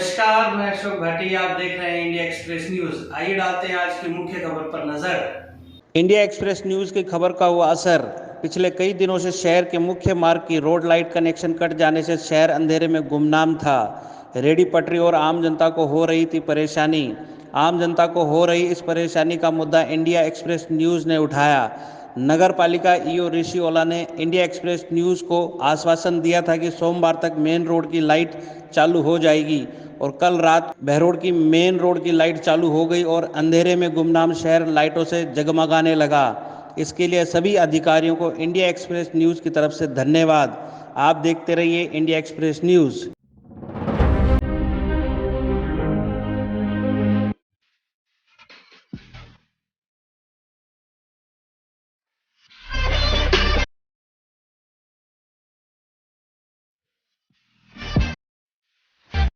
नमस्कार, मैं अशोक भाटी। आप देख रहे हैं इंडिया एक्सप्रेस न्यूज। आइए डालते हैं आज की मुख्य खबर पर नजर। इंडिया एक्सप्रेस न्यूज की खबर का हुआ असर। पिछले कई दिनों से शहर के मुख्य मार्ग की रोड लाइट कनेक्शन कट जाने से शहर अंधेरे में गुमनाम था। रेडी पटरी और आम जनता को हो रही थी परेशानी। आम जनता को हो रही इस परेशानी का मुद्दा इंडिया एक्सप्रेस न्यूज ने उठाया। नगर पालिका ईओ ऋषि ओला ने इंडिया एक्सप्रेस न्यूज को आश्वासन दिया था कि सोमवार तक मेन रोड की लाइट चालू हो जाएगी, और कल रात बहरोड की मेन रोड की लाइट चालू हो गई और अंधेरे में गुमनाम शहर लाइटों से जगमगाने लगा। इसके लिए सभी अधिकारियों को इंडिया एक्सप्रेस न्यूज़ की तरफ से धन्यवाद। आप देखते रहिए इंडिया एक्सप्रेस न्यूज़।